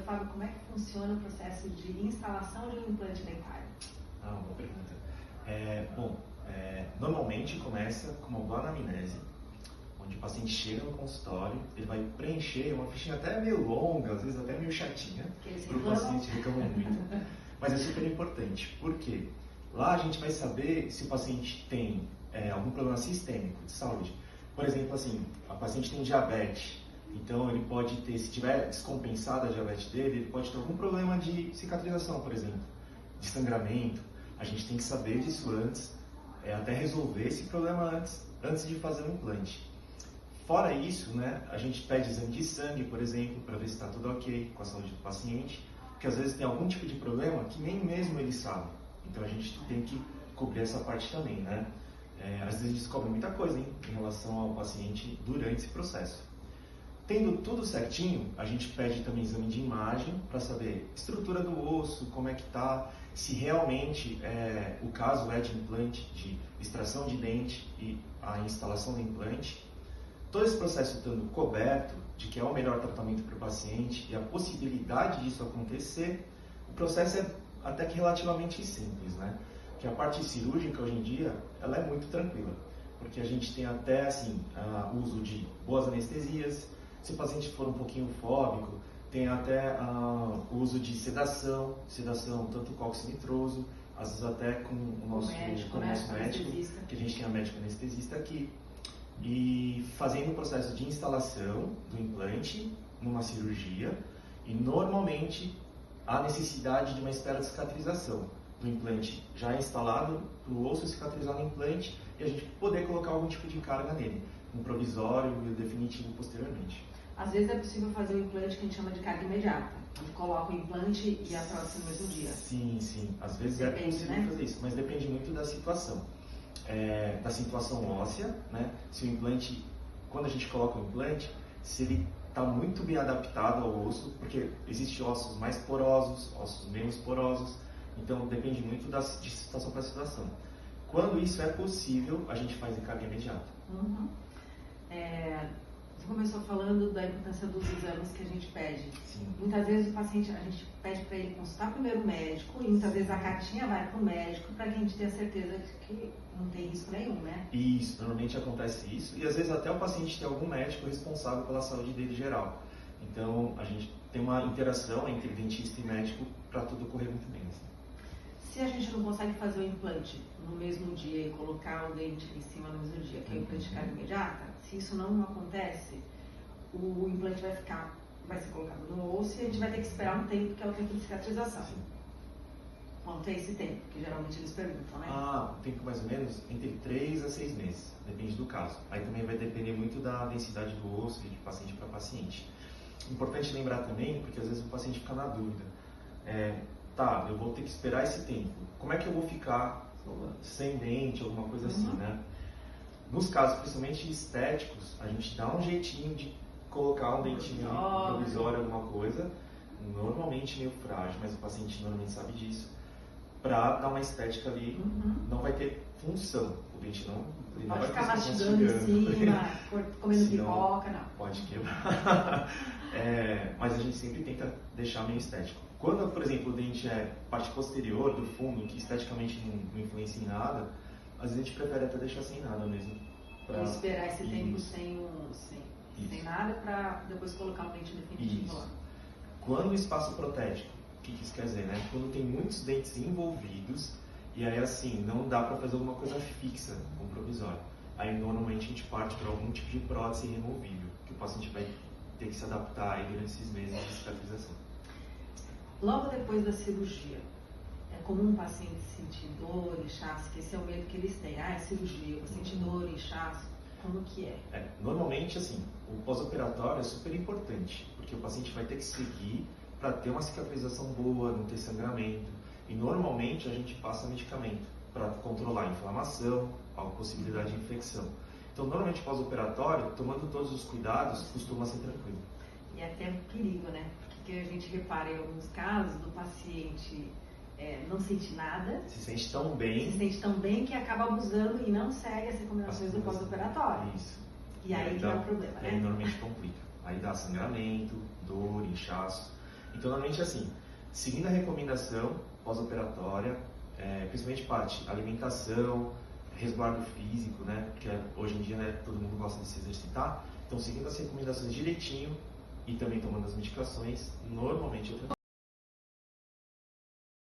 Fábio, como é que funciona o processo de instalação de um implante dentário? Boa pergunta. Normalmente começa com uma boa anamnese, onde o paciente chega no consultório, ele vai preencher uma fichinha até meio longa, às vezes até meio chatinha, para o paciente reclamar muito, mas é super importante, porque lá a gente vai saber se o paciente tem algum problema sistêmico de saúde. Por exemplo, assim, a paciente tem diabetes, então ele pode ter, se tiver descompensada a diabetes dele, ele pode ter algum problema de cicatrização, por exemplo, de sangramento. A gente tem que saber disso antes, até resolver esse problema antes de fazer o implante. Fora isso, né, a gente pede exame de sangue, por exemplo, para ver se está tudo ok com a saúde do paciente, porque às vezes tem algum tipo de problema que nem mesmo ele sabe. Então a gente tem que cobrir essa parte também, né? Às vezes a gente descobre muita coisa em relação ao paciente durante esse processo. Tendo tudo certinho, a gente pede também exame de imagem para saber estrutura do osso, como é que está, se realmente o caso é de implante, de extração de dente e a instalação do implante. Todo esse processo estando coberto de que é o melhor tratamento para o paciente e a possibilidade disso acontecer, o processo é até que relativamente simples, né? Que a parte cirúrgica hoje em dia, ela é muito tranquila, porque a gente tem até assim, o uso de boas anestesias. Se o paciente for um pouquinho fóbico, tem até o uso de sedação tanto com oxinitroso, às vezes até com o nosso médico, que a gente tem a médico anestesista aqui. E fazendo o processo de instalação do implante numa cirurgia, e normalmente há necessidade de uma espera de cicatrização do implante já instalado, para o osso cicatrizar no implante e a gente poder colocar algum tipo de carga nele, um provisório e o definitivo posteriormente. Às vezes é possível fazer um implante que a gente chama de carga imediata, onde coloca o implante e a prótese no mesmo dia. Sim. Às vezes depende, é possível, né? Fazer isso, mas depende muito da situação. Da situação óssea, né? Se o implante, quando a gente coloca o implante, se ele está muito bem adaptado ao osso, porque existem ossos mais porosos, ossos menos porosos, então depende muito de situação para situação. Quando isso é possível, a gente faz em carga imediata. Uhum. Você começou falando da importância dos exames que a gente pede. Sim. Muitas vezes o paciente, a gente pede para ele consultar primeiro o médico e muitas vezes a cartinha vai para o médico para que a gente tenha certeza de que não tem risco nenhum, né? Isso, normalmente acontece isso e às vezes até o paciente tem algum médico responsável pela saúde dele geral. Então a gente tem uma interação entre dentista e médico para tudo correr muito bem. Assim. Se a gente não consegue fazer o implante no mesmo dia e colocar o dente em cima no mesmo dia, que é o implante de carga imediata, se isso não acontece, o implante vai ser colocado no osso e a gente vai ter que esperar um tempo, que é o tempo de cicatrização. Sim. Quanto é esse tempo? Que geralmente eles perguntam, né? Um tempo mais ou menos entre 3 a 6 meses, depende do caso. Aí também vai depender muito da densidade do osso e de paciente para paciente. Importante lembrar também, porque às vezes o paciente fica na dúvida. Eu vou ter que esperar esse tempo. Como é que eu vou ficar sem dente, alguma coisa assim, né? Nos casos, principalmente estéticos, a gente dá um jeitinho de colocar um dentinho provisório, alguma coisa, normalmente meio frágil, mas o paciente normalmente sabe disso, para dar uma estética ali, não vai ter função. O dente não pode vai ficar mastigando em cima, comendo pipoca, não. Pode quebrar. Mas a gente sempre tenta deixar meio estético. Quando, por exemplo, o dente é parte posterior do fundo, que esteticamente não influencia em nada, às vezes a gente prefere até deixar sem nada mesmo. Pra esperar esse tempo sem nada para depois colocar o dente definitivo lá. Quando o espaço protético, o que isso quer dizer, né? Quando tem muitos dentes envolvidos e aí assim, não dá para fazer alguma coisa fixa com provisório. Aí normalmente a gente parte para algum tipo de prótese removível, que o paciente vai ter que se adaptar aí durante esses meses de cicatrização. Logo depois da cirurgia, é comum o paciente sentir dor, inchaço, que esse é o medo que eles têm. É cirurgia, eu vou sentir dor, inchaço. Como que é? Normalmente, assim, o pós-operatório é super importante, porque o paciente vai ter que seguir para ter uma cicatrização boa, não ter sangramento. E normalmente a gente passa medicamento para controlar a inflamação, a possibilidade de infecção. Então, normalmente pós-operatório, tomando todos os cuidados, costuma ser tranquilo. E até um perigo, né? Porque a gente repara em alguns casos do paciente não sente nada. Se sente tão bem. Se sente tão bem que acaba abusando e não segue as recomendações do pós-operatório. Isso. E aí que é o problema, né? Aí normalmente complica. Aí dá sangramento, dor, inchaço. Então, normalmente assim, seguindo a recomendação pós-operatória, principalmente parte alimentação, resguardo físico, né? Porque hoje em dia, né, todo mundo gosta de se exercitar. Então, seguindo as recomendações direitinho e também tomando as medicações, normalmente eu